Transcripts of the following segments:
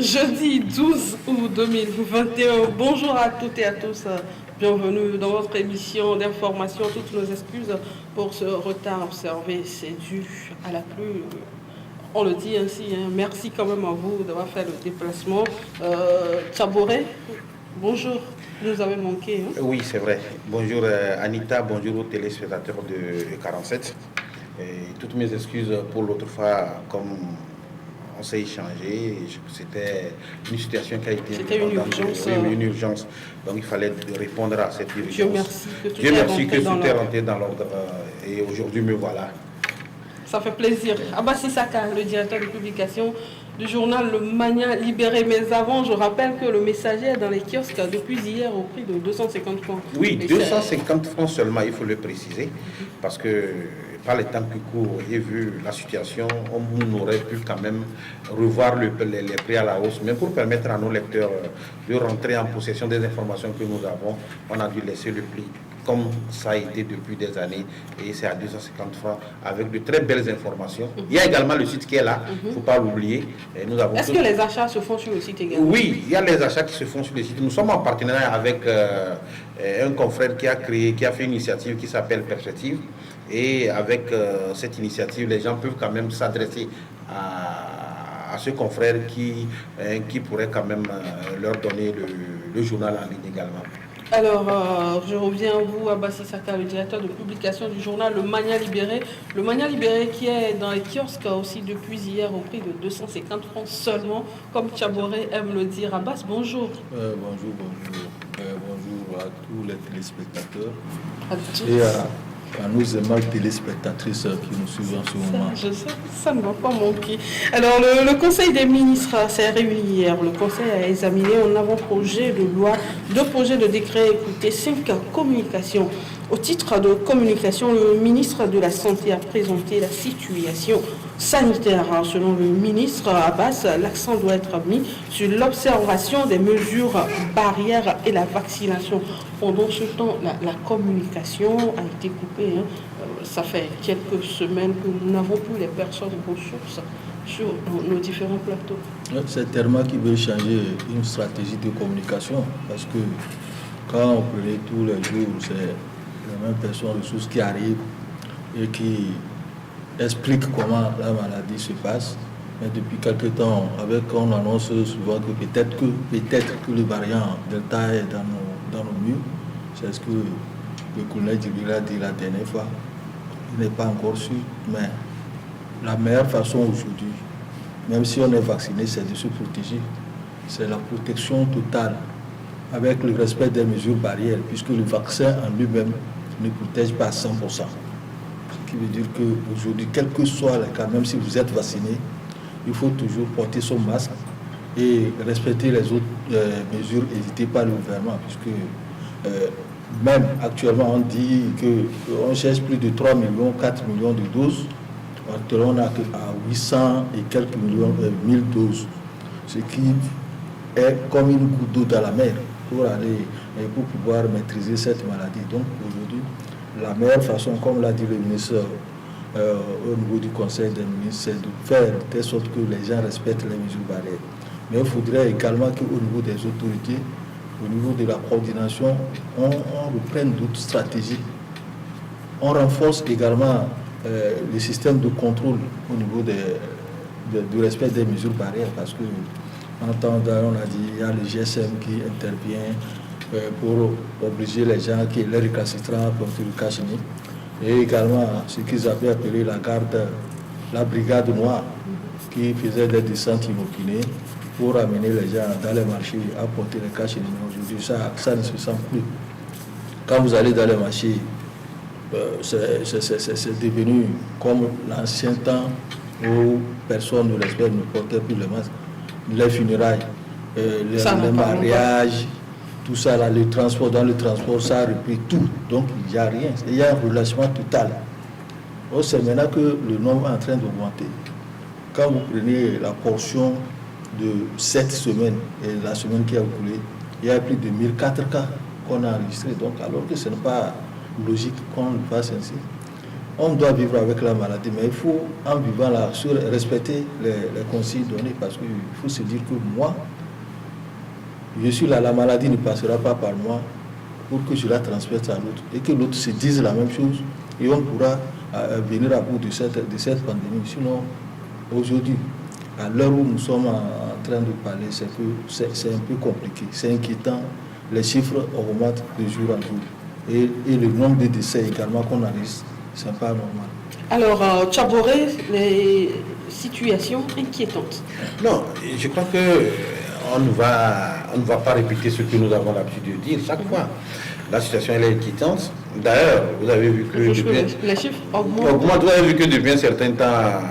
Jeudi 12 août 2021. Bonjour à toutes et à tous. Bienvenue dans votre émission d'information. Toutes nos excuses pour ce retard observé. C'est dû à la pluie. On le dit ainsi. Merci quand même à vous d'avoir fait le déplacement. Tchaboré, bonjour. Vous nous avez manqué. Oui, c'est vrai. Bonjour Anita, bonjour aux téléspectateurs de 47. Et toutes mes excuses pour l'autre fois, comme on s'est échangé, c'était une situation qui a été... C'était une urgence. Oui, une urgence. Donc il fallait répondre à cette urgence. Dieu merci que tout est rentré dans l'ordre. Et aujourd'hui, me voilà. Ça fait plaisir. Abbas Issaka, le directeur de publication du journal Le Mania Libéré. Mais avant, je rappelle que le Messager est dans les kiosques depuis hier au prix de 250 francs. Oui, 250 francs seulement, il faut le préciser, parce que par les temps qui courent et vu la situation, on aurait pu quand même revoir les prix à la hausse. Mais pour permettre à nos lecteurs de rentrer en possession des informations que nous avons, on a dû laisser le prix comme ça a été depuis des années, et c'est à 250 francs avec de très belles informations. Il y a également le site qui est là, il ne faut pas l'oublier. Est-ce que les achats se font sur le site également? Oui, il y a les achats qui se font sur le site. Nous sommes en partenariat avec un confrère qui a fait une initiative qui s'appelle Perspective, et avec cette initiative, les gens peuvent quand même s'adresser à ce confrère qui pourrait quand même leur donner le journal en ligne également. Alors, je reviens à vous, Abbas Issaka, le directeur de publication du journal Le Mania Libéré. Le Mania Libéré qui est dans les kiosques aussi depuis hier au prix de 250 francs seulement, comme Tchaboré aime le dire. Abbas, bonjour. Bonjour à tous les téléspectateurs À tous. et à nos aimables téléspectatrices qui nous suivent en ce moment. Je sais, ça ne va pas manquer. Alors, le Conseil des ministres s'est réuni hier. Le Conseil a examiné un avant-projet de loi, 2 projets de décret, écoutez, 5 communications. Au titre de communication, le ministre de la Santé a présenté la situation sanitaire. Selon le ministre Abbas, l'accent doit être mis sur l'observation des mesures barrières et la vaccination. Pendant ce temps, la communication a été coupée. Ça fait quelques semaines que nous n'avons plus les personnes ressources sur nos différents plateaux. C'est Therma qui veut changer une stratégie de communication, parce que quand on prenait tous les jours, c'est les mêmes personnes ressources qui arrivent et qui expliquent comment la maladie se passe. Mais depuis quelque temps, on annonce souvent que peut-être que le variant Delta est dans nos murs. C'est ce que le colonel Djibril a dit la dernière fois. Il n'est pas encore sûr, mais la meilleure façon aujourd'hui, même si on est vacciné, c'est de se protéger. C'est la protection totale, avec le respect des mesures barrières, puisque le vaccin en lui-même ne protège pas à 100%. Ce qui veut dire qu'aujourd'hui, quel que soit le cas, même si vous êtes vacciné, il faut toujours porter son masque et respecter les autres mesures, éviter pas le gouvernement, puisque même actuellement on dit qu'on cherche plus de 3 millions, 4 millions de doses. Actuellement on a à 800 et quelques millions, 1000 doses, ce qui est comme une goutte d'eau dans la mer pour pouvoir maîtriser cette maladie. Donc aujourd'hui, la meilleure façon, comme l'a dit le ministre au niveau du Conseil des ministres, c'est de faire de telle sorte que les gens respectent les mesures barrières. Mais il faudrait également qu'au niveau des autorités, au niveau de la coordination, on reprenne d'autres stratégies. On renforce également le système de contrôle au niveau du respect des mesures barrières, parce que en temps on a dit il y a le GSM qui intervient pour obliger les gens qui les récalcitrants pour le cache-nez, et également ce qu'ils avaient appelé la brigade noire, qui faisait des descentes inopinées pour amener les gens dans les marchés à porter les cache-nez. Aujourd'hui, ça ne se sent plus. Quand vous allez dans les marchés, c'est devenu comme l'ancien temps où personne ne respecte, ne portait plus le masque. Les funérailles, les mariages, tout ça, là, le transport, dans le transport, ça a repris tout. Donc il n'y a rien, il y a un relâchement total. C'est maintenant que le nombre est en train d'augmenter. Quand vous prenez la portion de cette semaine et la semaine qui a écoulé, il y a plus de 1004 cas qu'on a enregistrés. Donc alors que ce n'est pas logique qu'on le fasse ainsi. on doit vivre avec la maladie, mais il faut, en vivant là, respecter les consignes données, parce qu'il faut se dire que moi, je suis là, la maladie ne passera pas par moi pour que je la transmette à l'autre, et que l'autre se dise la même chose, et on pourra venir à bout de cette pandémie. Sinon, aujourd'hui, à l'heure où nous sommes en train de parler, c'est un peu compliqué, c'est inquiétant, les chiffres augmentent de jour en jour, et le nombre de décès également qu'on enregistre, c'est pas normal. Alors, Tchaboré, les situations inquiétantes. Non, je crois que on ne va pas répéter ce que nous avons l'habitude de dire chaque fois. La situation elle est inquiétante. D'ailleurs, vous avez vu que les chiffres augmentent. Vous avez vu que depuis un certain temps,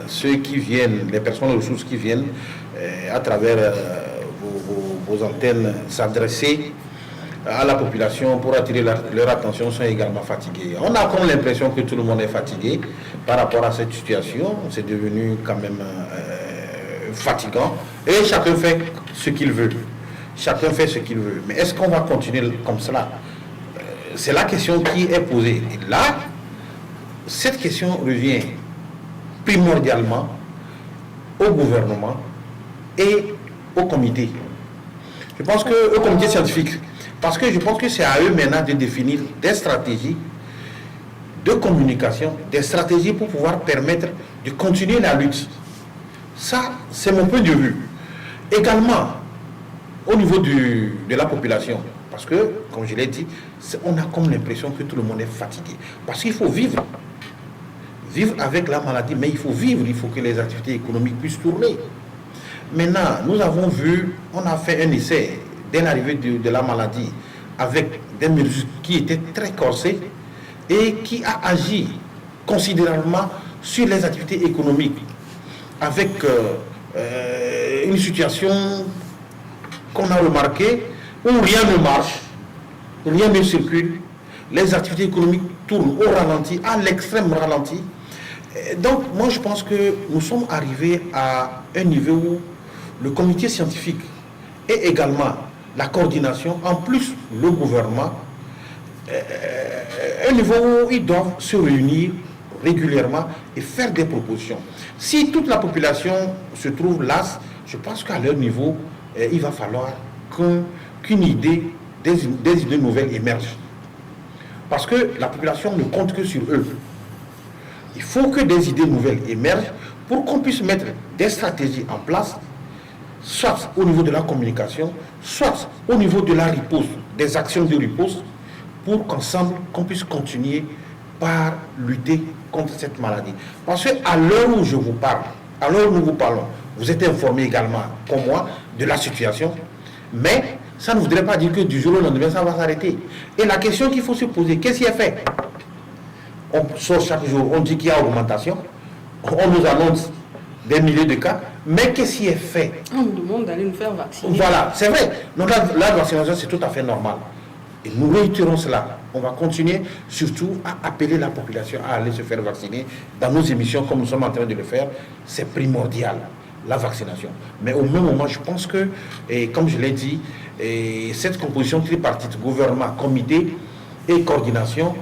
ceux qui viennent, les personnes ressources qui viennent à travers vos antennes s'adresser à la population pour attirer leur attention sont également fatigués. On a comme l'impression que tout le monde est fatigué par rapport à cette situation. C'est devenu quand même fatigant. Et chacun fait ce qu'il veut. Chacun fait ce qu'il veut. Mais est-ce qu'on va continuer comme cela? C'est la question qui est posée. Et là, cette question revient primordialement au gouvernement et au comité. Je pense que au comité scientifique. Parce que je pense que c'est à eux maintenant de définir des stratégies de communication, des stratégies pour pouvoir permettre de continuer la lutte. Ça, c'est mon point de vue. Également, au niveau de la population, parce que, comme je l'ai dit, on a comme l'impression que tout le monde est fatigué. Parce qu'il faut vivre. Vivre avec la maladie, mais il faut vivre, il faut que les activités économiques puissent tourner. Maintenant, nous avons vu, on a fait un essai dès l'arrivée de la maladie, avec des mesures qui étaient très corsées et qui a agi considérablement sur les activités économiques, avec une situation qu'on a remarquée où rien ne marche, rien ne circule, les activités économiques tournent au ralenti, à l'extrême ralenti. Donc, moi, je pense que nous sommes arrivés à un niveau où le comité scientifique et également la coordination, en plus le gouvernement, un niveau où ils doivent se réunir régulièrement et faire des propositions. Si toute la population se trouve lasse, je pense qu'à leur niveau, il va falloir qu'une idée, des idées nouvelles émergent. Parce que la population ne compte que sur eux. Il faut que des idées nouvelles émergent pour qu'on puisse mettre des stratégies en place, soit au niveau de la communication, soit au niveau de la riposte, des actions de riposte, pour qu'ensemble, qu'on puisse continuer par lutter contre cette maladie. Parce qu'à l'heure où je vous parle, à l'heure où nous vous parlons, vous êtes informés également, comme moi, de la situation, mais ça ne voudrait pas dire que du jour au lendemain, ça va s'arrêter. Et la question qu'il faut se poser, qu'est-ce qui est fait? On sort chaque jour, on dit qu'il y a augmentation, on nous annonce des milliers de cas, mais qu'est-ce qui est fait? On nous demande d'aller nous faire vacciner. Voilà, c'est vrai. Donc la vaccination, c'est tout à fait normal. Et nous réitérons cela. On va continuer surtout à appeler la population à aller se faire vacciner. Dans nos émissions, comme nous sommes en train de le faire, c'est primordial, la vaccination. Mais au même moment, je pense que, et comme je l'ai dit, cette composition tripartite, gouvernement, comité et coordination,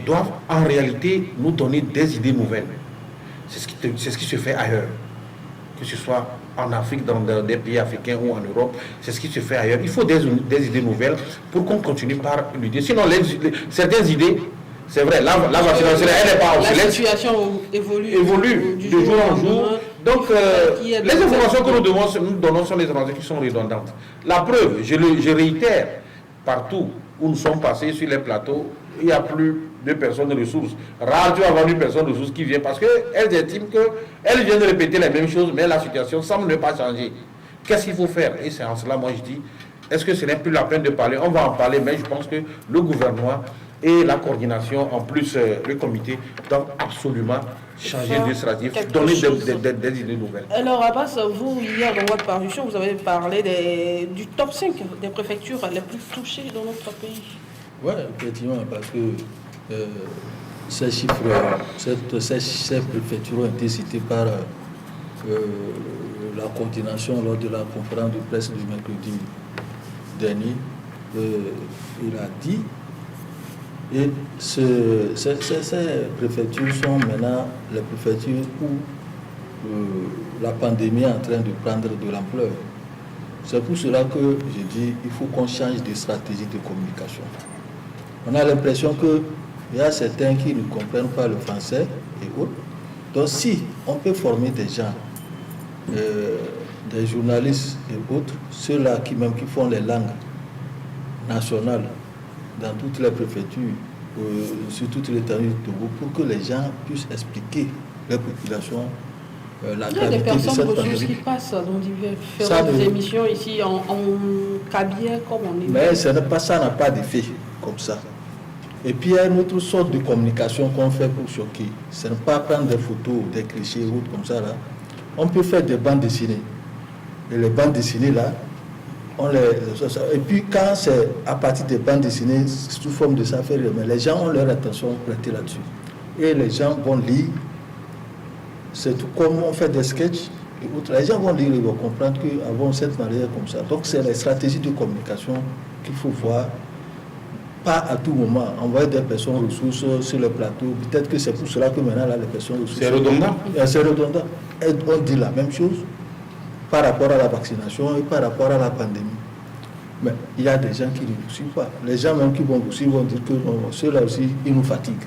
doivent en réalité nous donner des idées nouvelles. C'est ce qui se fait ailleurs. Que ce soit en Afrique, dans des pays africains ou en Europe, c'est ce qui se fait ailleurs. Il faut des idées nouvelles pour qu'on continue par l'idée. Sinon, certaines idées, c'est vrai, la vaccination, elle n'est pas obsolète. La situation évolue de jour en jour. Donc, les informations que nous donnons sont les informations qui sont redondantes. La preuve, je réitère, partout où nous sommes passés sur les plateaux, il n'y a plus de personnes de ressources. Rare, tu vas avoir une personne de ressources qui vient parce qu'elle estime qu'elle vient de répéter les mêmes choses, mais la situation semble ne pas changer. Qu'est-ce qu'il faut faire? Et c'est en cela, moi, je dis, est-ce que ce n'est plus la peine de parler? On va en parler, mais je pense que le gouvernement et la coordination, en plus le comité, doivent absolument changer de stratégie, donner des idées nouvelles. Alors Abbas, vous, hier dans votre parution, vous avez parlé du top 5 des préfectures les plus touchées dans notre pays. Oui, effectivement, parce que ces chiffres, ces préfectures ont été citées par la coordination lors de la conférence de presse du mercredi dernier. Il a dit Et ces préfectures sont maintenant les préfectures où la pandémie est en train de prendre de l'ampleur. C'est pour cela que je dis qu'il faut qu'on change de stratégie de communication. On a l'impression qu'il y a certains qui ne comprennent pas le français et autres. Donc si on peut former des gens, des journalistes et autres, ceux-là qui font les langues nationales dans toutes les préfectures, sur toute l'étendue du Togo, pour que les gens puissent expliquer les populations la il y a des gravité de personnes cette ressources pandémie. qui passent dans différentes émissions ici en cabinet comme on est. Mais ça n'a pas d'effet comme ça. Et puis il y a une autre sorte de communication qu'on fait pour choquer. Ce n'est pas prendre des photos, des clichés ou autres comme ça là. On peut faire des bandes dessinées. Et les bandes dessinées là, et puis quand c'est à partir des bandes dessinées sous forme de ça, mais les gens ont leur attention prêtée là-dessus. Et les gens vont lire. C'est tout comme on fait des sketchs et autres. Les gens vont lire et vont comprendre qu'avant cette manière comme ça. Donc c'est les stratégies de communication qu'il faut voir. Pas à tout moment envoyer des personnes ressources sur le plateau. Peut-être que c'est pour cela que maintenant là, les personnes ressources. C'est redondant. C'est redondant. Et on dit la même chose par rapport à la vaccination et par rapport à la pandémie. Mais il y a des gens qui ne vous suivent pas. Les gens même qui vont vous suivre vont dire que ceux-là aussi, ils nous fatiguent.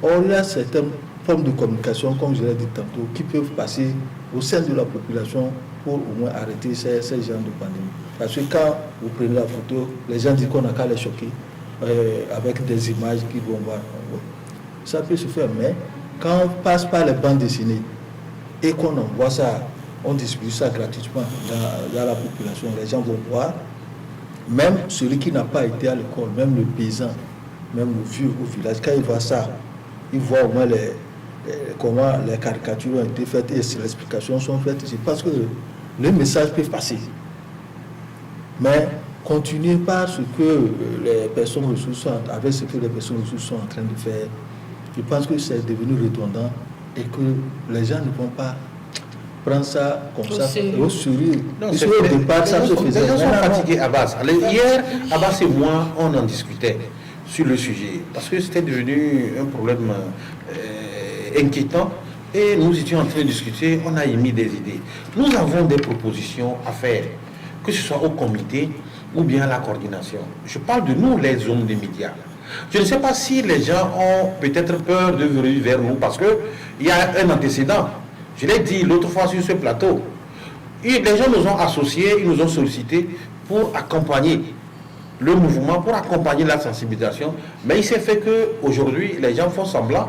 Or, il y a certaines formes de communication, comme je l'ai dit tantôt, qui peuvent passer au sein de la population pour au moins arrêter ces genres de pandémie. Parce que quand vous prenez la photo, les gens disent qu'on n'a qu'à les choquer avec des images qu'ils vont voir. Ça peut se faire, mais quand on passe par les bandes dessinées et qu'on envoie ça, on distribue ça gratuitement dans la population, les gens vont voir. Même celui qui n'a pas été à l'école, même le paysan, même le vieux au village, quand il voit ça, il voit au moins comment les caricatures ont été faites et les explications sont faites. Je pense que les messages peuvent passer. Mais continuer par ce que les personnes ressources sont, avec ce que les personnes ressources sont en train de faire, je pense que c'est devenu redondant et que les gens ne vont pas prendre ça comme ça au sérieux. Au départ, ça se faisait. Les gens sont fatigués à base. Hier, Abbas et moi, on en discutait sur le sujet parce que c'était devenu un problème inquiétant et nous étions en train de discuter, on a émis des idées. Nous avons des propositions à faire, que ce soit au comité ou bien à la coordination. Je parle de nous, les hommes des médias. Je ne sais pas si les gens ont peut-être peur de venir vers nous parce qu'il y a un antécédent. Je l'ai dit l'autre fois sur ce plateau. Et les gens nous ont associés, ils nous ont sollicités pour accompagner le mouvement, pour accompagner la sensibilisation. Mais il s'est fait qu'aujourd'hui, les gens font semblant.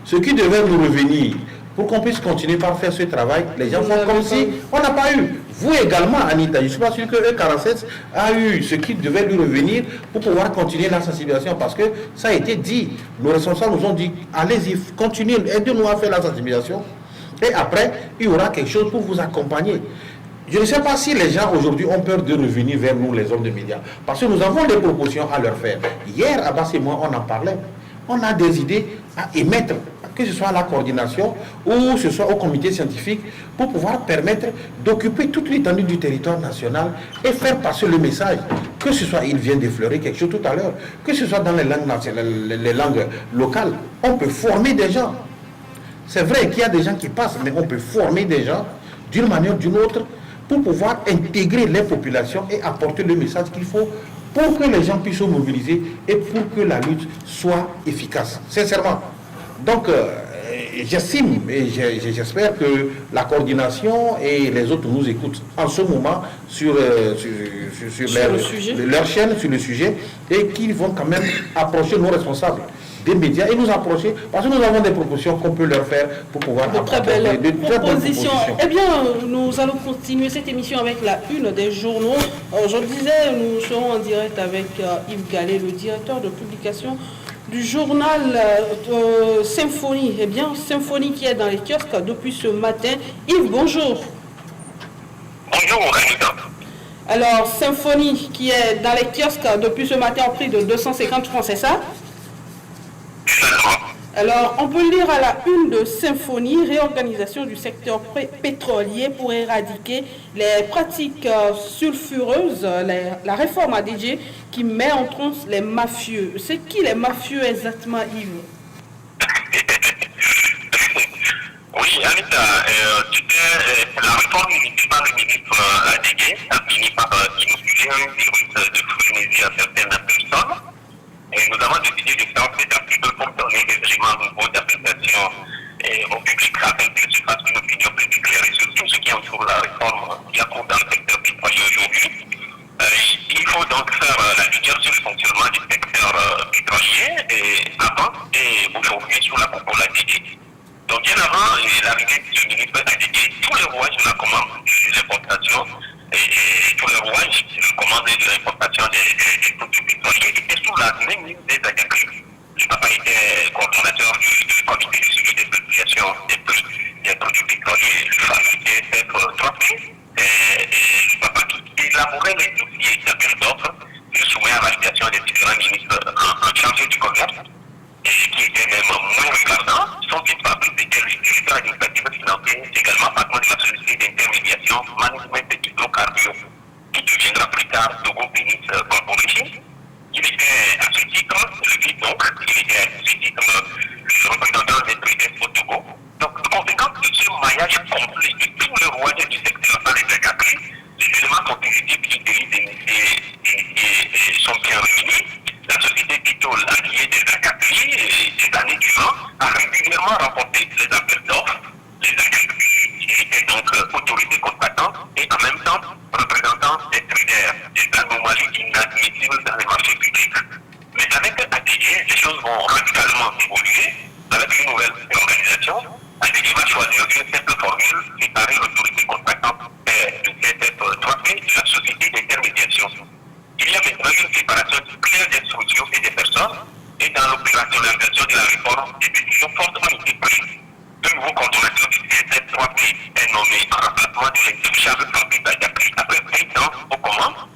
Ce qui devait nous revenir pour qu'on puisse continuer par faire ce travail, les gens font comme si on n'a pas eu. Vous également, Anita, je ne suis pas sûr que E47 a eu ce qui devait lui revenir pour pouvoir continuer la sensibilisation parce que ça a été dit. Nos responsables nous ont dit, allez-y, continuez, aidez-nous à faire la sensibilisation. Et après, il y aura quelque chose pour vous accompagner. Je ne sais pas si les gens aujourd'hui ont peur de revenir vers nous, les hommes de médias. Parce que nous avons des propositions à leur faire. Hier, Abbas et moi, on en parlait. On a des idées à émettre, que ce soit à la coordination ou ce soit au comité scientifique, pour pouvoir permettre d'occuper toute l'étendue du territoire national et faire passer le message. Que ce soit, il vient d'effleurer quelque chose tout à l'heure, que ce soit dans les langues nationales, les langues locales, on peut former des gens. C'est vrai qu'il y a des gens qui passent, mais on peut former des gens d'une manière ou d'une autre pour pouvoir intégrer les populations et apporter le message qu'il faut pour que les gens puissent se mobiliser et pour que la lutte soit efficace, sincèrement. Donc, j'estime et j'espère que la coordination et les autres nous écoutent en ce moment sur leur chaîne, sur le sujet, et qu'ils vont quand même approcher nos responsables des médias et nous approcher, parce que nous avons des propositions qu'on peut leur faire pour pouvoir apporter de très belles propositions. Eh bien, nous allons continuer cette émission avec la une des journaux. Je disais, nous serons en direct avec Yves Gallet, le directeur de publication du journal Symphonie. Eh bien, Symphonie qui est dans les kiosques depuis ce matin. Yves, bonjour. Bonjour, Anita. Alors, Symphonie qui est dans les kiosques depuis ce matin au prix de 250 francs, c'est ça? Alors, on peut lire à la une de Symphonie, réorganisation du secteur pétrolier pour éradiquer les pratiques sulfureuses, la réforme ADG qui met en transe les mafieux. C'est qui les mafieux exactement, Yves? Oui, Anita, la réforme initiée par le ministre ADG a fini par inoculer un virus de frénésie à certaines personnes. Et nous avons décidé de faire cet article pour donner des éléments nouveaux d'application au public afin qu'il se fasse une opinion plus éclairée sur tout ce qui entoure la réforme qui a cours dans le secteur pétrolier aujourd'hui. Il faut donc faire la lumière sur le fonctionnement du secteur pétrolier avant et aujourd'hui sur la coupe ADG. Donc bien avant l'arrivée du ministre ADG, tous les rouages de la commande de l'importation et tous les rouages de la commande de l'importation des produits pétroliers étaient sous la main des agriculteurs. Le papa était coordonnateur du comité de suivi des fluctuations des produits pétroliers, le fameux TSF-3P, et le papa qui élaborait les dossiers d'appel d'offres, le soumet à validation des différents ministres en charge du commerce, et qui était même moins regardant, son titre public était le directeur administratif financier, également patron de la société d'intermédiation Management Hydrocarbures, qui deviendra plus tard Togo Pénis Corporation. Il était à ce titre, je dis donc, il était à ce titre le représentant des traders au Togo. Donc, conséquence de ce maillage complet de tous les rouages du secteur dans les agricultures, les éléments constitutifs du délit d'initiés sont bien réunis. La société Titol, alliée des agricultures et des années durant, a régulièrement remporté les appels d'offres. Les agricultures étaient donc autorités contractantes et en même temps représentants des traders, des anomalies inadmissibles dans les marchés publics. Mais avec ADG, les choses vont radicalement évoluer. Avec une nouvelle organisation, ADG va choisir une simple formule, séparer l'autorité contractante de cette 3P de la société d'intermédiation. Il y a maintenant une séparation claire des structures et des personnes, et dans l'opérationnalisation de la réforme, des décisions fortement été prises. Le nouveau coordonnateur du CSF-3P est nommé en remplacement de l'exécutif public d'Adjacri après 20 ans aux commandes.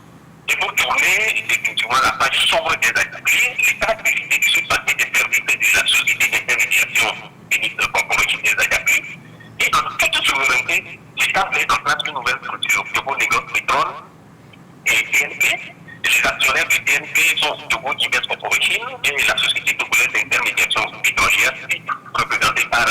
Et pour tourner définitivement la page sombre des activités, l'État a décidé de se passer des services de la société d'intermédiation ministre corporative des Adjacri. Et en toute souveraineté, l'État met en place une nouvelle structure, Togo Négoce Pétrole et TNP. Les actionnaires du TNP sont Togo Divers Corporation et la société togolaise d'intermédiation pétrolière, représentée par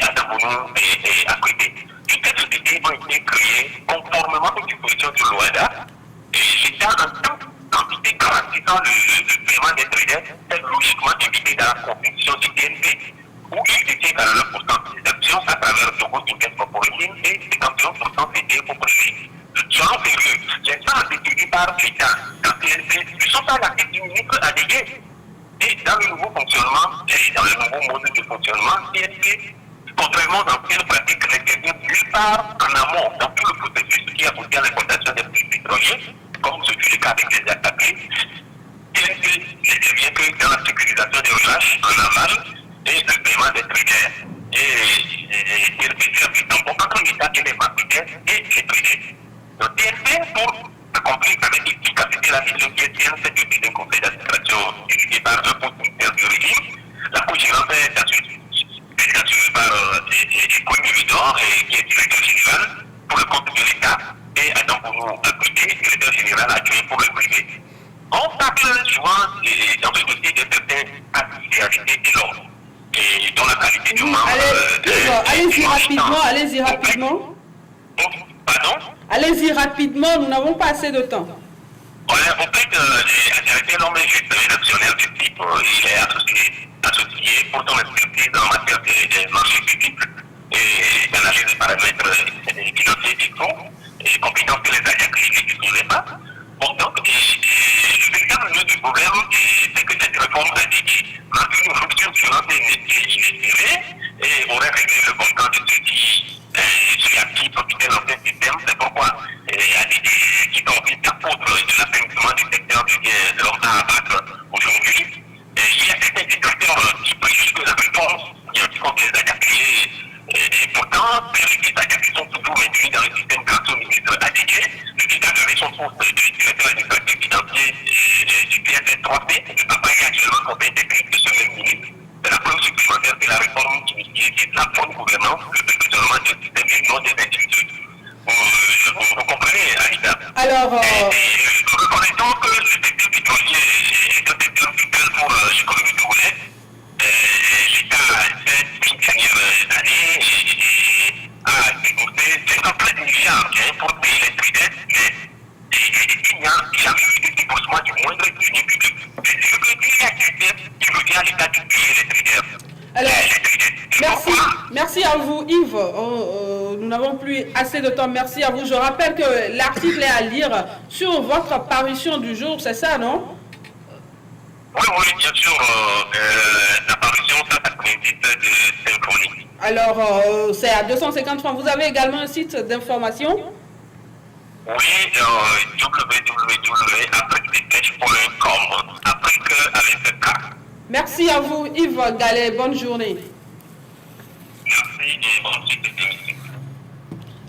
Adam Bono et Akwete. Toutes ces sociétés ont été créées conformément aux dispositions de l'OADA. Et l'État, en tant qu'entité garantissant le paiement des traders, est logiquement invité dans la constitution du TNP, où il détient 49% des actions à travers Togo Divers Corporation et 51% cédées au privé. Soyons sérieux, les gens décidés par l'État dans TNP ne sont pas la tête du ministre ADG. Et dans le nouveau fonctionnement, et dans le nouveau mode de fonctionnement, TNP, contrairement aux anciennes pratiques, n'intervient nulle part en amont dans tout le processus qui aboutit à l'exploitation des produits pétroliers, comme ce fut le cas avec les attaqués. TNP n'intervient que dans la sécurisation des relâches en aval et le paiement des traders. Et TNP fait un tampon entre l'État et les marketeurs et les traders. Donc TNP, pour accomplir avec efficacité la mission qui est TNP de d'un conseil d'administration dirigé par un poste du régime, la co-gérance est assurée par Économie Vidor, qui est directeur général pour le compte de l'État, et Adam Bono Akwete, directeur général adjoint pour le privé. On parle souvent dans ce dossier de certaines activités et l'ordre, et dans la qualité du membre. Allez-y rapidement. Pardon? Allez-y rapidement, nous n'avons pas assez de temps. Voilà, en fait, l'intéressé l'homme est juste un actionnaire du type, il est associé pour son expertise en matière de marché public et d'analyse des paramètres financiers des fonds et compétences que les agriculteurs ne disposaient pas. Bon, donc, le véritable nœud du problème, c'est que cette réforme a dit marque une rupture sur des inespérée et aurait réglé le montant de ceux qui profitaient de l'ancien système. C'est pourquoi il y a des qui ont envie d'apôtre de l'affaiblissement du secteur de l'homme à abattre aujourd'hui. Il y a certains dictateurs qui préjugent que la réforme qui contre les agriculteurs et pourtant, les agriculteurs sont toujours maintenus dans le système grâce au ministre ADG. Le qui a donné son poste de directeur administratif financier du PSF 3P. Le papa est actuellement compétent technique de ce même ministre. C'est la preuve réforme initiée, c'est la bonne gouvernance, le perfectionnement du système et non des individus. Vous comprenez, Anita? Alors, reconnaissons que le secteur pétrolier est un secteur vital pour l'économie togolaise. L'État, ces dernières années, a déboursé 53 milliards pour payer les traders, mais il n'y a jamais eu de déboursement du moindre denier public. Je veux dire qui veut dire à l'État de payer les traders. Alors, merci à vous Yves. Nous n'avons plus assez de temps. Merci à vous. Je rappelle que l'article est à lire sur votre parution du jour, c'est ça, non? Oui, bien sûr. La parution, ça consiste de symphonie. Alors, c'est à 250 francs. Vous avez également un site d'information? Oui, www.afriquedépêche.com. Afrique avec un K. Merci à vous Yves Gallet. Bonne journée. Merci et bonne suite de l'émission.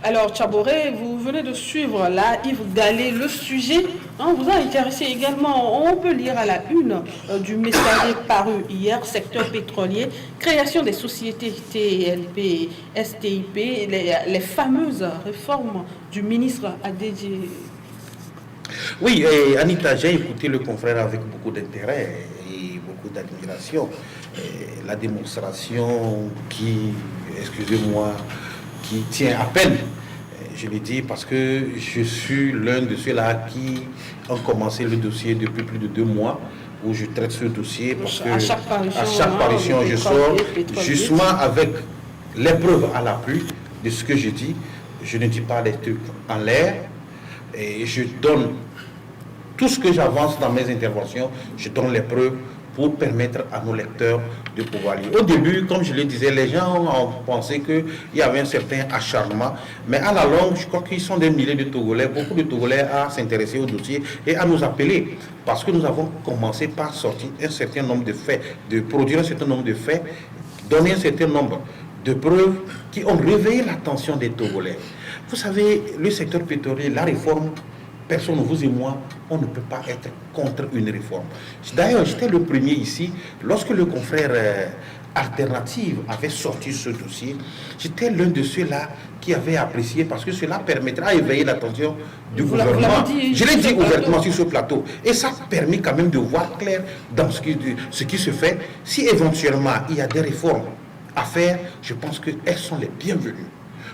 Alors, Tchaboré, vous venez de suivre là, Yves Gallet, le sujet vous a intéressé également. On peut lire à la une du Messager paru hier, secteur pétrolier, création des sociétés TLP, STIP, les fameuses réformes du ministre Adedje. Oui, Anita, j'ai écouté le confrère avec beaucoup d'intérêt et beaucoup d'admiration. La démonstration qui, excusez-moi, qui tient à peine. Je l'ai dit parce que je suis l'un de ceux-là qui ont commencé le dossier depuis plus de 2 mois où je traite ce dossier parce que à chaque parution je sors justement avec les preuves à l'appui de ce que je dis. Je ne dis pas des trucs en l'air et je donne tout ce que j'avance dans mes interventions, je donne les preuves pour permettre à nos lecteurs de pouvoir lire. Au début, comme je le disais, les gens ont pensé qu'il y avait un certain acharnement, mais à la longue, je crois qu'ils sont des milliers de Togolais, beaucoup de Togolais à s'intéresser au dossier et à nous appeler, parce que nous avons commencé par sortir un certain nombre de faits, de produire un certain nombre de faits, donner un certain nombre de preuves qui ont réveillé l'attention des Togolais. Vous savez, le secteur pétrolier, la réforme, personne, vous et moi, on ne peut pas être contre une réforme. D'ailleurs, j'étais le premier ici, lorsque le confrère Alternative avait sorti ce dossier, j'étais l'un de ceux-là qui avait apprécié parce que cela permettra d'éveiller l'attention du gouvernement. Je l'ai dit ouvertement sur ce plateau. Et ça permet quand même de voir clair dans ce qui se fait. Si éventuellement il y a des réformes à faire, je pense qu'elles sont les bienvenues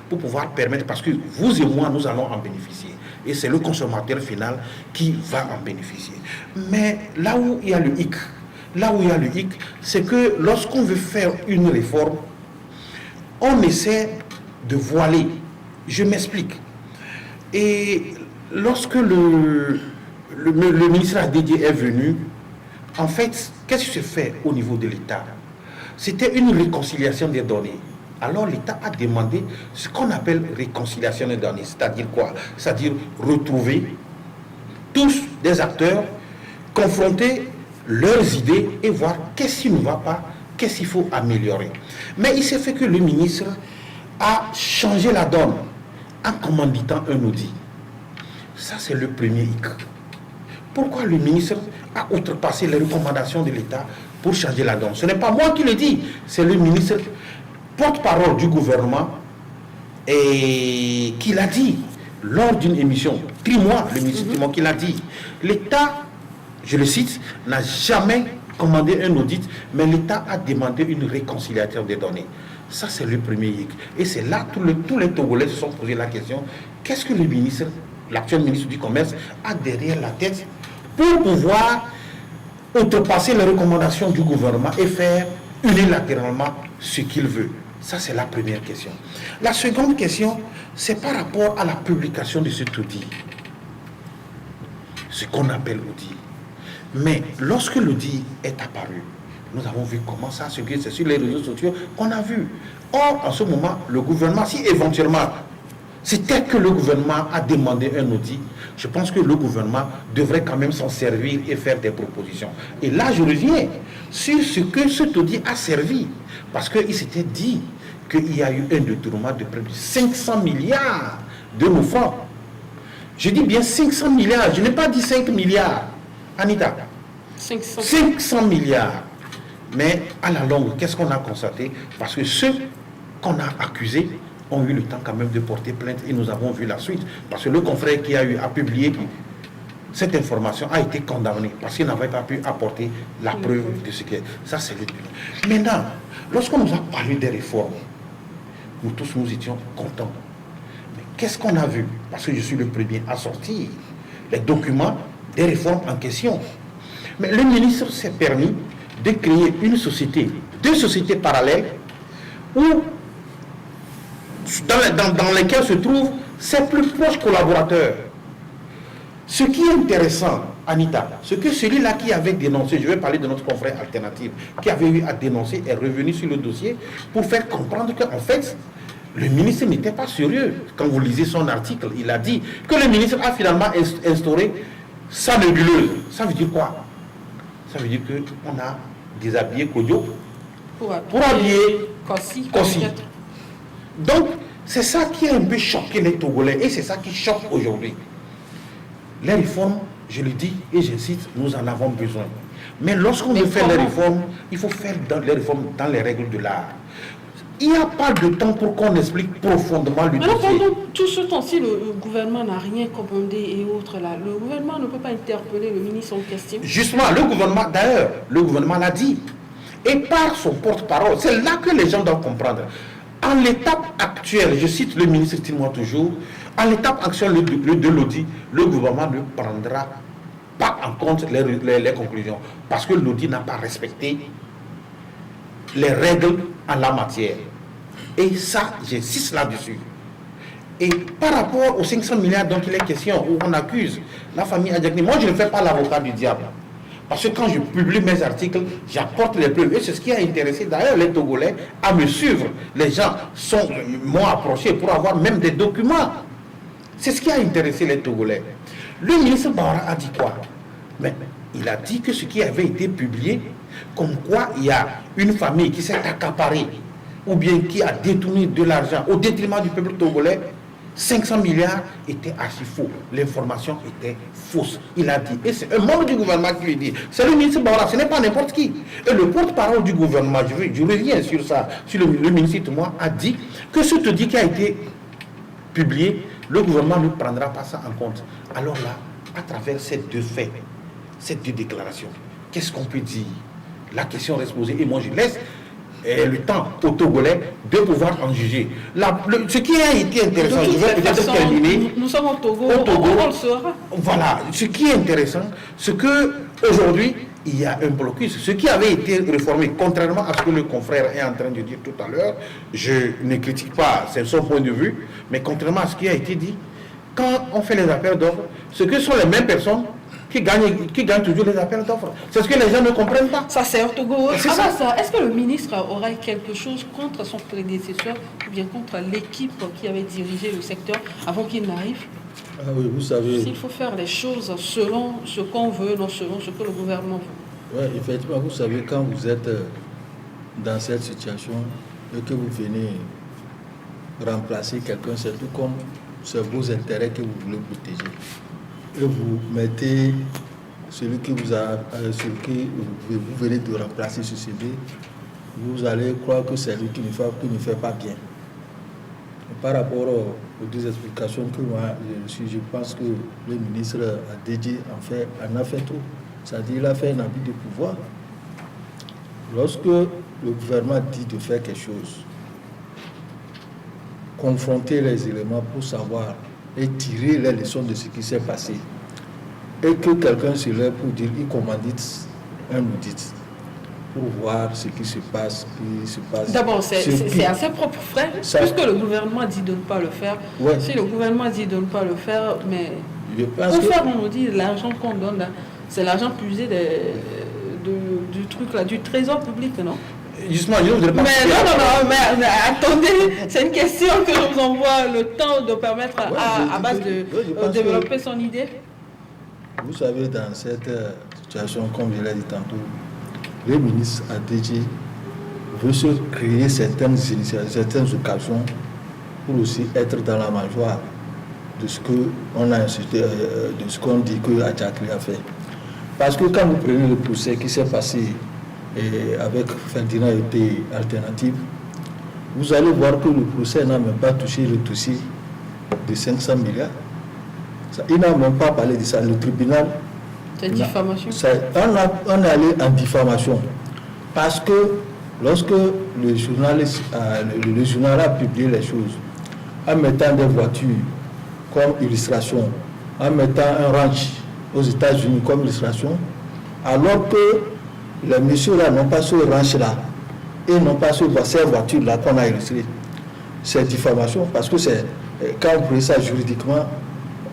pour pouvoir permettre, parce que vous et moi, nous allons en bénéficier. Et c'est le consommateur final qui va en bénéficier. Mais là où il y a le hic, c'est que lorsqu'on veut faire une réforme, on essaie de voiler. Je m'explique. Et lorsque le ministre Adedje est venu, en fait, qu'est-ce qui se fait au niveau de l'État? C'était une réconciliation des données. Alors l'État a demandé ce qu'on appelle réconciliation des données, c'est-à-dire quoi? C'est-à-dire retrouver tous des acteurs, confronter leurs idées et voir qu'est-ce qui ne va pas, qu'est-ce qu'il faut améliorer. Mais il s'est fait que le ministre a changé la donne en commanditant un audit. Ça, c'est le premier hic. Pourquoi le ministre a outrepassé les recommandations de l'État pour changer la donne? Ce n'est pas moi qui le dis, c'est le ministre porte-parole du gouvernement et qui l'a dit lors d'une émission, Trimois, le ministre Trimois qui l'a dit. L'État, je le cite, n'a jamais commandé un audit, mais l'État a demandé une réconciliation des données. Ça, c'est le premier hic. Et c'est là que tous les Togolais se sont posé la question, qu'est-ce que le ministre, l'actuel ministre du Commerce, a derrière la tête pour pouvoir outrepasser les recommandations du gouvernement et faire unilatéralement ce qu'il veut? Ça, c'est la première question. La seconde question, c'est par rapport à la publication de cet audit. Ce qu'on appelle audit. Mais lorsque l'audit est apparu, nous avons vu comment ça se c'est sur les réseaux sociaux qu'on a vu. Or, en ce moment, le gouvernement, si éventuellement, c'était que le gouvernement a demandé un audit, je pense que le gouvernement devrait quand même s'en servir et faire des propositions. Et là, je reviens sur ce que cet audit a servi. Parce qu'il s'était dit qu'il y a eu un détournement de près de 500 milliards de nos fonds. Je dis bien 500 milliards, je n'ai pas dit 5 milliards. Anita, 500 milliards. Mais à la longue, qu'est-ce qu'on a constaté? Parce que ceux qu'on a accusés ont eu le temps quand même de porter plainte et nous avons vu la suite. Parce que le confrère qui a publié cette information a été condamné parce qu'il n'avait pas pu apporter la preuve de ce qu'est. Ça, c'est le but. Maintenant, lorsqu'on nous a parlé des réformes, nous tous nous étions contents. Mais qu'est-ce qu'on a vu? Parce que je suis le premier à sortir les documents des réformes en question. Mais le ministre s'est permis de créer une société, deux sociétés parallèles, où, dans lesquelles se trouvent ses plus proches collaborateurs. Ce qui est intéressant, Anita, c'est que celui-là qui avait dénoncé, je vais parler de notre confrère alternative, qui avait eu à dénoncer, est revenu sur le dossier pour faire comprendre qu'en fait, le ministre n'était pas sérieux. Quand vous lisez son article, il a dit que le ministre a finalement instauré sa nébuleuse. Ça veut dire quoi? Ça veut dire qu'on a déshabillé Kodjo pour habiller Kossi. Donc, c'est ça qui a un peu choqué les Togolais et c'est ça qui choque aujourd'hui. Les réformes, je le dis et j'insiste, nous en avons besoin. Mais lorsqu'on veut faire les réformes, il faut faire les réformes dans les règles de l'art. Il n'y a pas de temps pour qu'on explique profondément le dossier. Pendant tout ce temps-ci, le gouvernement n'a rien commandé et autres là. Le gouvernement ne peut pas interpeller le ministre en question. Justement, le gouvernement l'a dit. Et par son porte-parole, c'est là que les gens doivent comprendre. En l'étape actuelle, je cite le ministre Tinois toujours, en l'étape actuelle de l'audit, le gouvernement ne prendra pas en compte les conclusions. Parce que l'audit n'a pas respecté les règles en la matière. Et ça, j'insiste là-dessus. Et par rapport aux 500 milliards dont il est question, où on accuse la famille Adjakni, moi je ne fais pas l'avocat du diable. Parce que quand je publie mes articles, j'apporte les preuves. Et c'est ce qui a intéressé d'ailleurs les Togolais à me suivre. Les gens m'ont approché pour avoir même des documents. C'est ce qui a intéressé les Togolais. Le ministre Bahara a dit quoi? Mais il a dit que ce qui avait été publié, comme quoi il y a une famille qui s'est accaparée ou bien qui a détourné de l'argent au détriment du peuple togolais, 500 milliards était archi faux. L'information était fausse. Il a dit, et c'est un membre du gouvernement qui lui dit, c'est le ministre Bahara, ce n'est pas n'importe qui. Et le porte-parole du gouvernement, je reviens sur ça, sur le ministre moi, a dit que ce te dit qui a été publié, le gouvernement ne prendra pas ça en compte. Alors là, à travers ces deux faits, ces deux déclarations, qu'est-ce qu'on peut dire? La question reste posée et moi je laisse le temps aux Togolais de pouvoir en juger. Ce qui a été intéressant, je vais peut-être terminer. Nous sommes au Togo, on le saura. Voilà, ce qui est intéressant, c'est qu'aujourd'hui, il y a un blocus. Ce qui avait été réformé, contrairement à ce que le confrère est en train de dire tout à l'heure, je ne critique pas, c'est son point de vue, mais contrairement à ce qui a été dit, quand on fait les appels d'offres, ce que sont les mêmes personnes qui gagnent toujours les appels d'offres. C'est ce que les gens ne comprennent pas. Ça c'est au Togo. C'est ça. Est-ce que le ministre aurait quelque chose contre son prédécesseur ou bien contre l'équipe qui avait dirigé le secteur avant qu'il n'arrive? Ah oui, vous savez. Il faut faire les choses selon ce qu'on veut, non selon ce que le gouvernement veut. Oui, effectivement, vous savez, quand vous êtes dans cette situation et que vous venez remplacer quelqu'un, c'est tout comme c'est vos intérêts que vous voulez protéger. Et vous mettez celui qui vous venez de remplacer sur CD, vous allez croire que c'est lui qui ne fait pas bien. Et par rapport aux deux explications que moi je pense que le ministre a dédié en a fait trop. C'est-à-dire qu'il a fait un abus de pouvoir. Lorsque le gouvernement dit de faire quelque chose, confronter les éléments pour savoir et tirer les leçons de ce qui s'est passé, et que quelqu'un se lève pour dire il commandite un audit pour voir ce qui se passe. D'abord, c'est à ses propres frais, puisque le gouvernement dit de ne pas le faire. Ouais. Si le gouvernement dit de ne pas le faire, mais pour faire, on nous dit l'argent qu'on donne là, c'est l'argent puisé du truc là, du trésor public, non? Justement, je ne voudrais pas. Mais attendez, c'est une question que je vous envoie le temps de permettre à base de développer son idée. Vous savez, dans cette situation, comme je l'ai dit tantôt, le ministre ADG veut se créer certaines initiatives, certaines occasions pour aussi être dans la majorité de ce qu'on a incité, de ce qu'on dit que Adjakli a fait. Parce que quand vous prenez le procès qui s'est passé et avec Ferdinand était alternative, vous allez voir que le procès n'a même pas touché le dossier de 500 milliards. Il n'a même pas parlé de ça. Le tribunal... C'est diffamation. On est allé en diffamation. Parce que lorsque le journal a publié les choses, en mettant des voitures comme illustration, en mettant un ranch aux États-Unis comme illustration, alors que les messieurs-là n'ont pas ce ranch-là et n'ont pas ces voitures-là qu'on a illustrées. C'est diffamation parce que c'est, quand vous prenez ça juridiquement,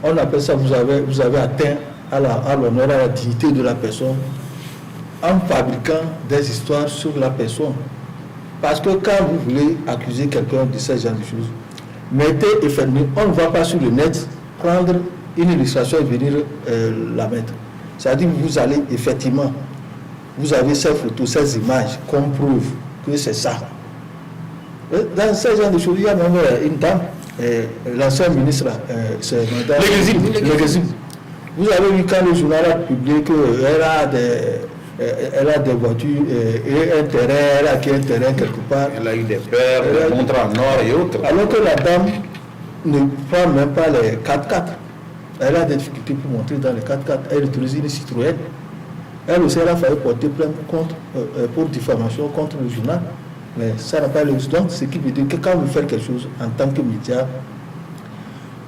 on appelle ça, vous avez atteint à l'honneur, à la dignité de la personne en fabriquant des histoires sur la personne. Parce que quand vous voulez accuser quelqu'un de ce genre de choses, mettez effectivement, on ne va pas sur le net prendre une illustration et venir la mettre. C'est-à-dire que vous allez effectivement, vous avez ces photos, ces images qu'on prouve que c'est ça. Dans ce genre de choses, il y a même une dame, l'ancien ministre, c'est madame Legazim. Vous avez vu quand le journal a publié qu'elle a des voitures et un terrain, elle a acquis un terrain quelque part. Elle a eu des pères, des montres en or et autres. Alors que la dame ne prend même pas les 4x4. Elle a des difficultés pour monter dans les 4x4. Elle utilise une Citroën. Elle aussi, elle a failli porter plainte pour diffamation contre le journal. Mais ça n'a pas eu. Donc, ce qui veut dire que quand vous faites quelque chose en tant que média,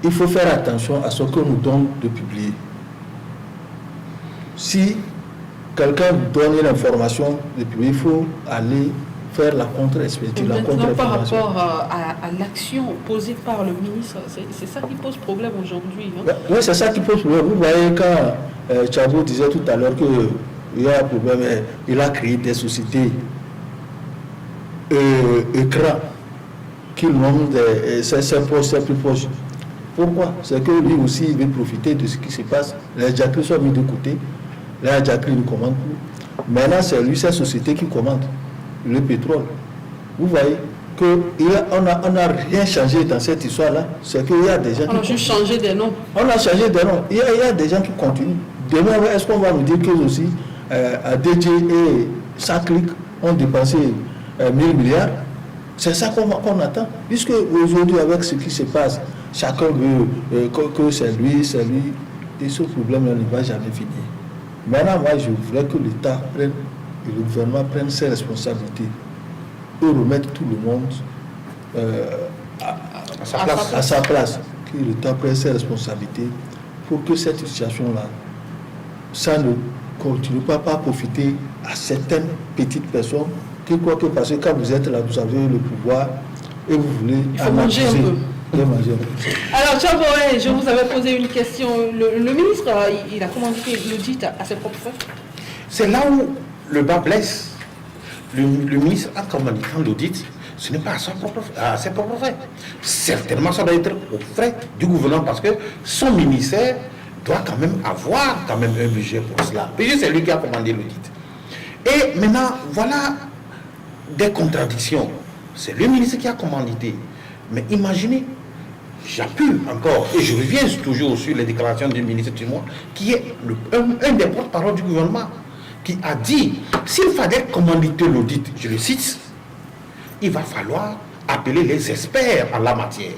il faut faire attention à ce que nous donne de publier. Si quelqu'un vous donne une information de publier, il faut aller faire la contre-expertise, la contre-information. Par rapport à l'action posée par le ministre, c'est ça qui pose problème aujourd'hui. Hein? Oui, c'est ça qui pose problème. Vous voyez, quand Tchabo disait tout à l'heure qu'il y a un problème, il a créé des sociétés écrans qu'il nomme ses proches, ses plus proches. Pourquoi? C'est que lui aussi, il veut profiter de ce qui se passe. Les Jacqueline sont mis de côté. Là, Jacqueline ne commande plus. Maintenant, c'est lui, cette société qui commande le pétrole. Vous voyez qu'on n'a rien changé dans cette histoire-là. C'est qu'il y a des gens qui... On a juste changé des noms. On a changé des noms. Il y a des gens qui continuent. Demain, est-ce qu'on va nous dire qu'eux aussi, DJ et sa clique ont dépensé 1000 milliards? C'est ça qu'on attend. Puisque aujourd'hui, avec ce qui se passe, chacun veut que c'est lui. Et ce problème-là ne va jamais finir. Maintenant, moi, je voudrais que l'État prenne, et le gouvernement prenne ses responsabilités et remettre tout le monde à sa place. Que l'État prenne ses responsabilités pour que cette situation-là, ça ne continue pas à profiter à certaines petites personnes qui croient que parce que quand vous êtes là, vous avez le pouvoir et vous voulez... Il faut manger un peu. Alors, Tchabo, je vous avais posé une question. Le ministre, il a commandité l'audit à ses propres frais. C'est là où le bas blesse. Le ministre a commandité l'audit, ce n'est pas à ses propres frais. Certainement, ça doit être aux frais du gouvernement parce que son ministère doit quand même avoir un budget pour cela. Puis c'est lui qui a commandé l'audit. Et maintenant, voilà des contradictions. C'est le ministre qui a commandité. Mais imaginez, j'appuie encore, et je reviens toujours sur les déclarations du ministre Timois, qui est un des porte-parole du gouvernement, qui a dit, s'il fallait commanditer l'audit, je le cite, il va falloir appeler les experts en la matière.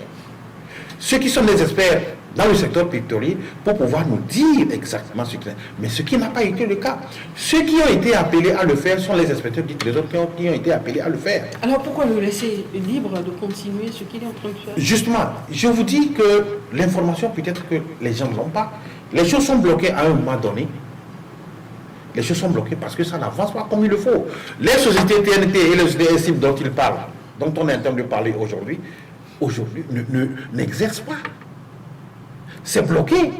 Ceux qui sont des experts dans le secteur pétrolier pour pouvoir nous dire exactement ce qu'il y a. Mais ce qui n'a pas été le cas. Ceux qui ont été appelés à le faire sont les inspecteurs du trésor qui ont été appelés à le faire. Alors pourquoi le laisser libre de continuer ce qu'il est en train de faire? Justement, je vous dis que l'information, peut-être que les gens ne l'ont pas. Les choses sont bloquées à un moment donné. Les choses sont bloquées parce que ça n'avance pas comme il le faut. Les sociétés TNT et les sociétés SIM dont il parle, dont on est en train de parler aujourd'hui, n'exercent pas. C'est bloqué.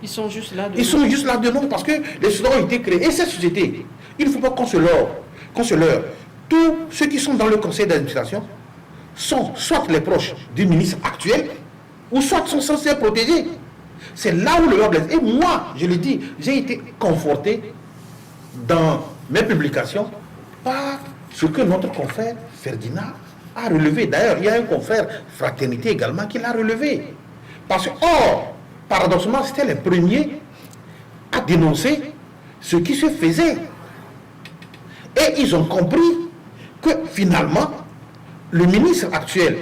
Ils sont juste là de... Ils sont juste là de nom parce que les sociétés ont été créées. Et ces sociétés, il ne faut pas qu'on se leurre. Tous ceux qui sont dans le conseil d'administration sont soit les proches du ministre actuel, ou soit sont censés protéger. C'est là où le bas blesse. Et moi, je le dis, j'ai été conforté dans mes publications par ce que notre confrère Ferdinand a relevé. D'ailleurs, il y a un confrère Fraternité également qui l'a relevé. Parce que, paradoxalement, c'était les premiers à dénoncer ce qui se faisait. Et ils ont compris que finalement, le ministre actuel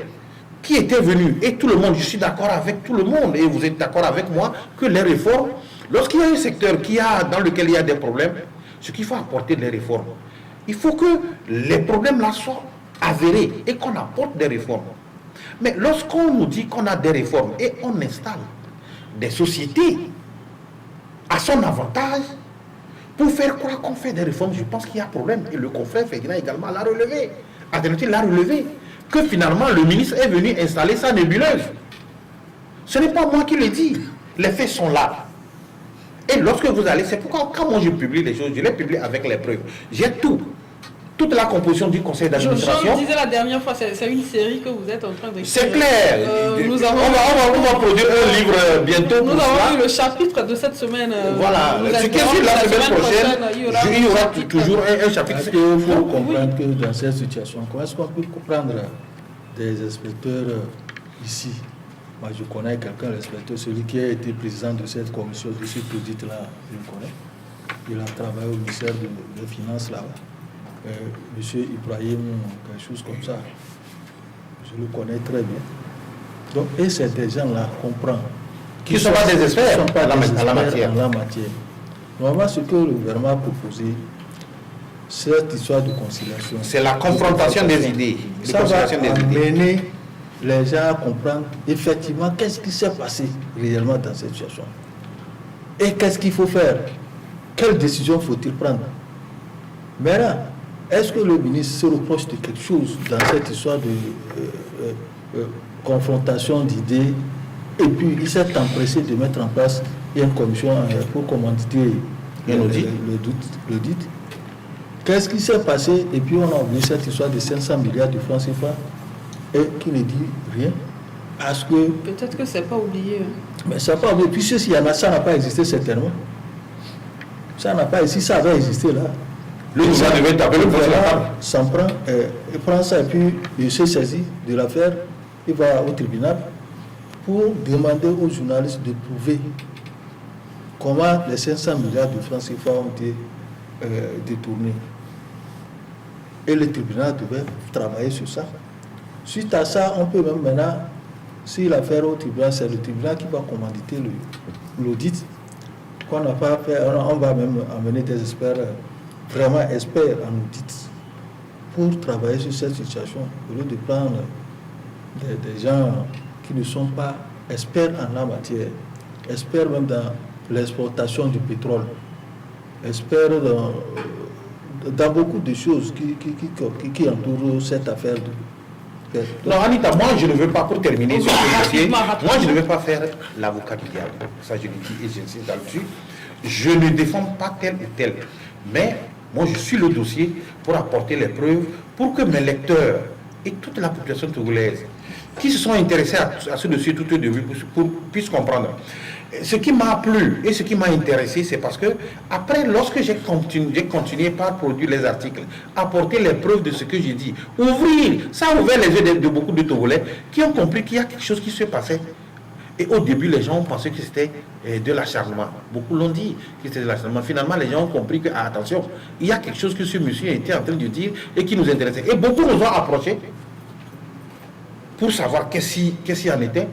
qui était venu, et tout le monde, je suis d'accord avec tout le monde, et vous êtes d'accord avec moi, que les réformes, lorsqu'il y a un secteur dans lequel il y a des problèmes, ce qu'il faut apporter des réformes. Il faut que les problèmes là soient avérés et qu'on apporte des réformes. Mais lorsqu'on nous dit qu'on a des réformes et on installe des sociétés à son avantage, pour faire croire qu'on fait des réformes, je pense qu'il y a problème. Et le confrère Ferdinand également l'a relevé. Alternative l'a relevé. Que finalement, le ministre est venu installer sa nébuleuse. Ce n'est pas moi qui le dis. Les faits sont là. Et lorsque vous allez, c'est pourquoi quand moi je publie les choses, je les publie avec les preuves. J'ai tout. Toute la composition du conseil d'administration. Je disais la dernière fois, c'est une série que vous êtes en train d'écrire. C'est clair. On va produire un livre bientôt. Nous avons eu le chapitre de cette semaine. Voilà. Ce qui est sûr, la semaine prochaine, il y aura toujours un chapitre. Parce qu'il faut comprendre que dans cette situation, comment est-ce qu'on peut prendre des inspecteurs ici? Moi, je connais quelqu'un, l'inspecteur, celui qui a été président de cette commission, de cet audit-là, je le connais. Il a travaillé au ministère des Finances là-bas. Monsieur Ibrahim, quelque chose comme ça. Je le connais très bien. Donc, et c'est des gens-là qu'on prend. Qui ne sont pas des experts en la matière. Normalement, ce que le gouvernement a proposé, cette histoire de conciliation. C'est la confrontation des idées. Ça va amener les gens à comprendre effectivement qu'est-ce qui s'est passé réellement dans cette situation. Et qu'est-ce qu'il faut faire? Quelle décision faut-il prendre? Maintenant, est-ce que le ministre se reproche de quelque chose dans cette histoire de confrontation d'idées et puis il s'est empressé de mettre en place une commission pour commanditer l'audit? Qu'est-ce qui s'est passé? Et puis on a oublié cette histoire de 500 milliards de francs CFA et qui ne dit rien. Parce que... Peut-être que c'est pas oublié. Mais ça n'a pas oublié. Puis s'il y en a, ça n'a pas existé certainement. Ça n'a pas existé, ça avait existé là. Le gouvernement devait taper le gouvernement. S'en prend, il prend ça et puis il se saisit de l'affaire, il va au tribunal pour demander aux journalistes de prouver comment les 500 milliards de francs CFA ont été détournés. Et le tribunal devait travailler sur ça. Suite à ça, on peut même maintenant, si l'affaire au tribunal, c'est le tribunal qui va commanditer l'audit, qu'on n'a pas fait, on va même amener des experts, vraiment experts en audit, pour travailler sur cette situation, au lieu de prendre des gens qui ne sont pas experts en la matière, experts même dans l'exportation du pétrole, experts dans beaucoup de choses qui entourent cette affaire. Non, Anita, moi je ne veux pas, pour terminer sur ce dossier, moi je ne veux pas faire l'avocat du diable. Ça je le dis et j'insiste là-dessus. Je ne défends pas tel et tel. Mais moi je suis le dossier pour apporter les preuves pour que mes lecteurs et toute la population togolaise qui se sont intéressés à ce dossier tout au début puissent comprendre. Ce qui m'a plu et ce qui m'a intéressé, c'est parce que après, lorsque j'ai continué par produire les articles, apporter les preuves de ce que j'ai dit, ça a ouvert les yeux de beaucoup de Togolais qui ont compris qu'il y a quelque chose qui se passait. Et au début, les gens ont pensé que c'était de l'acharnement. Beaucoup l'ont dit que c'était de l'acharnement. Finalement, les gens ont compris que, attention, il y a quelque chose que ce monsieur était en train de dire et qui nous intéressait. Et beaucoup nous ont approchés pour savoir qu'est-ce qu'il en était.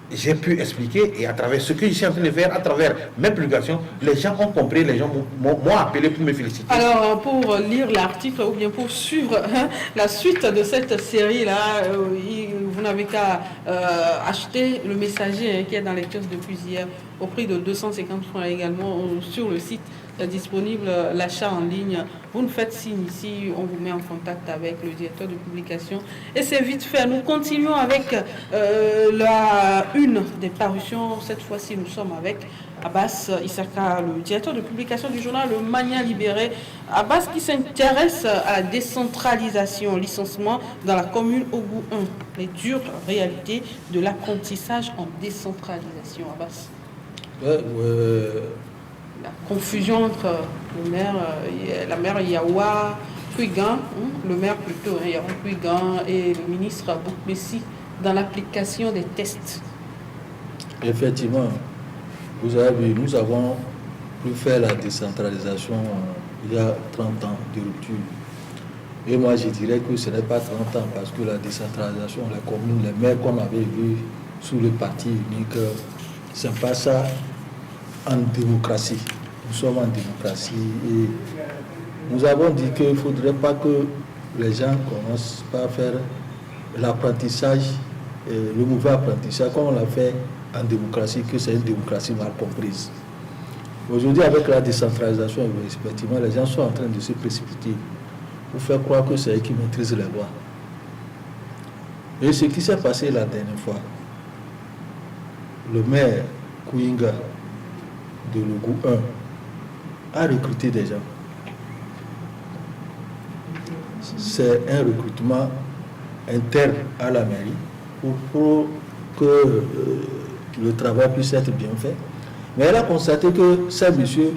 J'ai pu expliquer et à travers ce que je suis en train de faire, à travers mes publications, les gens ont compris, les gens m'ont appelé pour me féliciter. Alors, pour lire l'article ou bien pour suivre la suite de cette série-là, vous n'avez qu'à acheter le Messager qui est dans les kiosques depuis hier au prix de 250 francs également sur le site disponible, l'achat en ligne. Vous nous faites signe ici, on vous met en contact avec le directeur de publication et c'est vite fait. Nous continuons avec la une des parutions. Cette fois-ci, nous sommes avec Abbas Issaka, le directeur de publication du journal Le Mania Libéré. Abbas qui s'intéresse à la décentralisation, licenciement dans la commune Ogu 1, les dures réalités de l'apprentissage en décentralisation. Abbas. La confusion entre la maire Yawa Puigan, le maire plutôt, Yawa Puigan et le ministre Boukmessi dans l'application des tests. Effectivement, vous avez vu, nous avons pu faire la décentralisation il y a 30 ans de rupture. Et moi, je dirais que ce n'est pas 30 ans parce que la décentralisation, les communes, les maires qu'on avait vus sous le parti unique, c'est pas ça en démocratie. Nous sommes en démocratie et nous avons dit qu'il ne faudrait pas que les gens commencent par faire l'apprentissage, le mauvais apprentissage, comme on l'a fait en démocratie, que c'est une démocratie mal comprise. Aujourd'hui, avec la décentralisation, effectivement, les gens sont en train de se précipiter pour faire croire que c'est eux qui maîtrisent les lois. Et ce qui s'est passé la dernière fois, le maire Kouinga de Logou 1 a recruté des gens. C'est un recrutement interne à la mairie pour que le travail puisse être bien fait. Mais elle a constaté que ces messieurs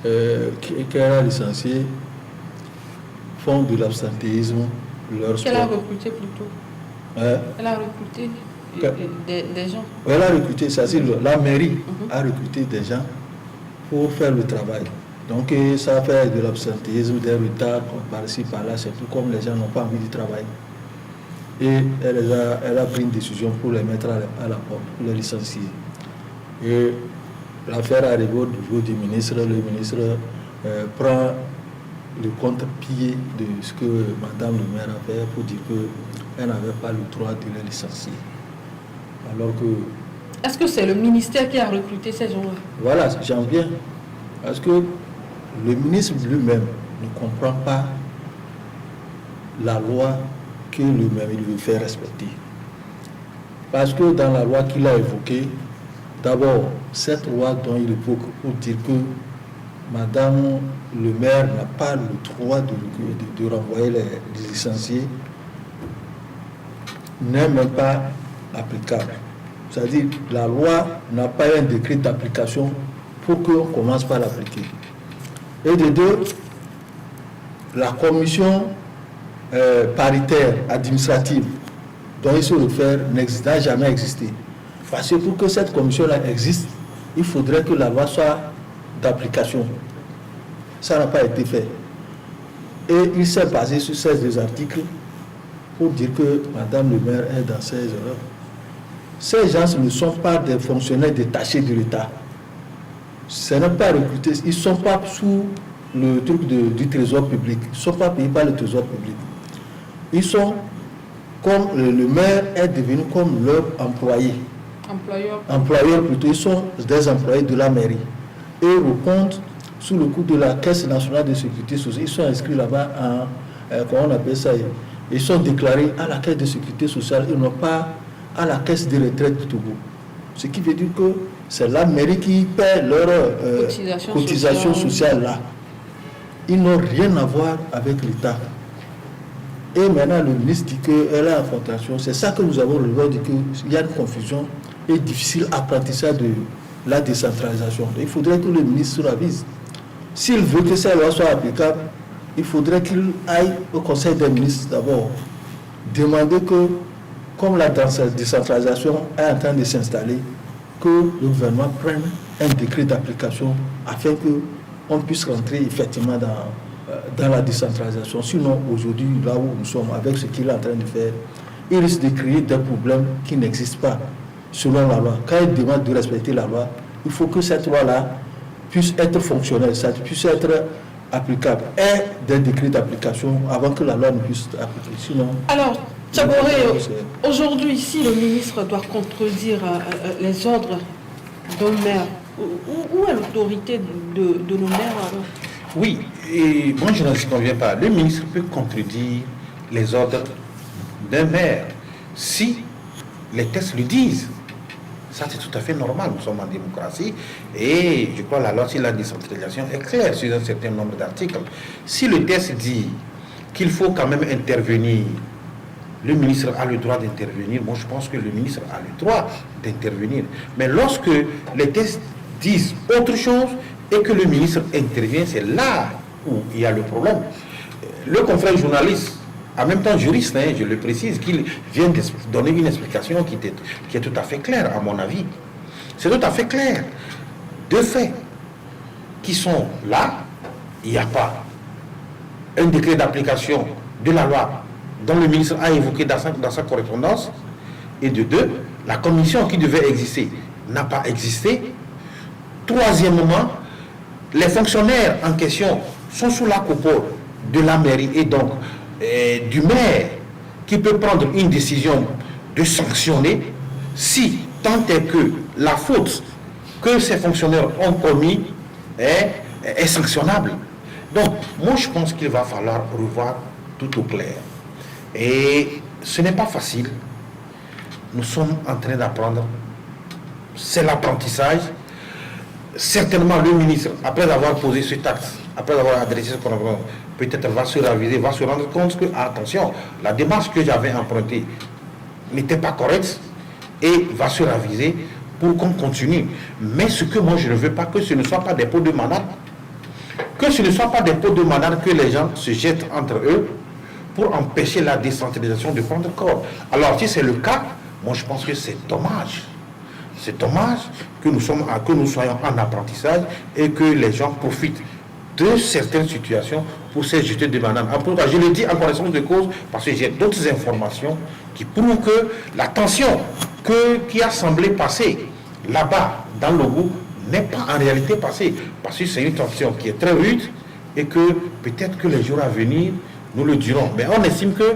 qui a licencié font de l'absentéisme leur sport. Qu'elle a recruté plutôt. Hein? Elle a recruté des gens. Elle a recruté, c'est-à-dire la mairie a recruté des gens pour faire le travail. Donc ça fait de l'absentéisme, des retards par-ci, par-là, c'est tout comme les gens n'ont pas envie de travailler. Et elle a pris une décision pour les mettre à la porte, pour les licencier. Et l'affaire arrive au niveau du ministre, le ministre prend le contre-pied de ce que Madame le maire a fait pour dire qu'elle n'avait pas le droit de les licencier. Alors que... Est-ce que c'est le ministère qui a recruté ces gens-là? Voilà, j'en viens. Parce que le ministre lui-même ne comprend pas la loi que lui-même il veut faire respecter. Parce que dans la loi qu'il a évoquée, d'abord, cette loi dont il évoque pour dire que Madame le maire n'a pas le droit de renvoyer les licenciés n'est même pas applicable. C'est-à-dire la loi n'a pas un décret d'application pour qu'on commence par l'appliquer. Et de deux, la commission paritaire administrative dont il se réfère n'a jamais existé. Parce que pour que cette commission-là existe, il faudrait que la loi soit d'application. Ça n'a pas été fait. Et il s'est basé sur ces deux articles pour dire que Madame le maire est dans ses erreurs. Ces gens ne sont pas des fonctionnaires détachés de l'État. Ce n'est pas recruté. Ils ne sont pas sous le truc du trésor public. Ils ne sont pas payés par le trésor public. Ils sont comme le maire est devenu comme leur employé. Employeur plutôt. Ils sont des employés de la mairie. Et ils répondent sous le coup de la Caisse nationale de sécurité sociale. Ils sont inscrits là-bas comment on appelle ça? Ils sont déclarés à la Caisse de sécurité sociale. Ils n'ont pas à la Caisse de retraite du Togo. Ce qui veut dire que c'est la mairie qui paie leur cotisation sociale là. Ils n'ont rien à voir avec l'État. Et maintenant, le ministre dit qu'elle est en confrontation. C'est ça que nous avons relevé, qu'il y a une confusion et difficile apprentissage de la décentralisation. Il faudrait que le ministre se ravise. S'il veut que ces lois soient applicables, il faudrait qu'il aille au Conseil des ministres d'abord, demander que, comme la décentralisation est en train de s'installer, que le gouvernement prenne un décret d'application afin qu'on puisse rentrer effectivement dans la décentralisation. Sinon, aujourd'hui, là où nous sommes, avec ce qu'il est en train de faire, il risque de créer des problèmes qui n'existent pas selon la loi. Quand il demande de respecter la loi, il faut que cette loi-là puisse être fonctionnelle, ça puisse être applicable. Et des décrets d'application avant que la loi ne puisse être appliquée. Sinon... Alors, Tchaboré, aujourd'hui, si le ministre doit contredire les ordres d'un maire, où est l'autorité de nos maires alors? Oui, et moi je n'en conviens pas. Le ministre peut contredire les ordres d'un maire si les textes le disent. Ça, c'est tout à fait normal. Nous sommes en démocratie et je crois que la loi sur la décentralisation est claire sur un certain nombre d'articles. Si le texte dit qu'il faut quand même intervenir, le ministre a le droit d'intervenir. Moi, je pense que le ministre a le droit d'intervenir. Mais lorsque les textes disent autre chose et que le ministre intervient, c'est là où il y a le problème. Le confrère journaliste, en même temps juriste, je le précise, qu'il vient de donner une explication qui est tout à fait claire, à mon avis. C'est tout à fait clair. Deux faits qui sont là, il n'y a pas un décret d'application de la loi dont le ministre a évoqué dans sa correspondance, et de deux, la commission qui devait exister n'a pas existé. Troisièmement, les fonctionnaires en question sont sous la coupole de la mairie et donc du maire qui peut prendre une décision de sanctionner si tant est que la faute que ces fonctionnaires ont commis est sanctionnable. Donc, moi je pense qu'il va falloir revoir tout au clair. Et ce n'est pas facile. Nous sommes en train d'apprendre. C'est l'apprentissage. Certainement, le ministre, après avoir posé ce taxe, après avoir adressé ce programme, peut-être va se raviser, va se rendre compte que, attention, la démarche que j'avais empruntée n'était pas correcte et va se raviser pour qu'on continue. Mais ce que moi je ne veux pas, que ce ne soit pas des pots de manade, que ce ne soit pas des pots de manade que les gens se jettent entre eux pour empêcher la décentralisation de prendre corps. Alors si c'est le cas, moi je pense que c'est dommage. C'est dommage que nous soyons en apprentissage et que les gens profitent de certaines situations pour se jeter des bananes. Je le dis en connaissance de cause parce que j'ai d'autres informations qui prouvent que la tension qui a semblé passer là-bas dans le groupe n'est pas en réalité passée. Parce que c'est une tension qui est très rude et que peut-être que les jours à venir, nous le dirons. Mais on estime que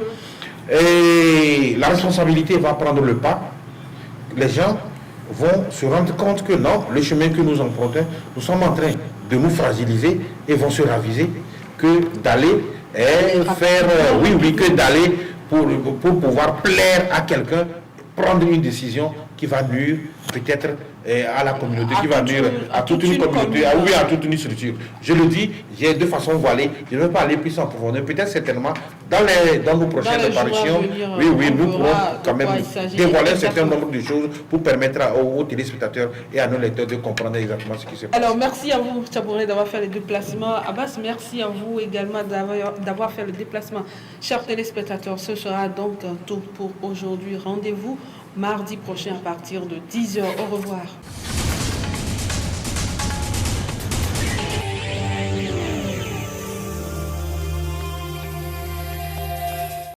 la responsabilité va prendre le pas. Les gens vont se rendre compte que non, le chemin que nous empruntons, nous sommes en train de nous fragiliser et vont se raviser que d'aller que d'aller pour pouvoir plaire à quelqu'un, prendre une décision qui va nuire peut-être à la communauté, qui va nuire à toute une communauté, à toute une structure. Je le dis, j'ai de façon voilée, je ne veux pas aller plus en profondeur. Peut-être certainement dans nos prochaines apparitions, nous pourrons quand même dévoiler un certain nombre de choses pour permettre aux téléspectateurs et à nos lecteurs de comprendre exactement ce qui se passe. Alors merci à vous, Tchabouré, d'avoir fait le déplacement. Abbas, merci à vous également d'avoir fait le déplacement. Chers téléspectateurs, ce sera donc tout pour aujourd'hui. Rendez-vous mardi prochain à partir de 10h. Au revoir.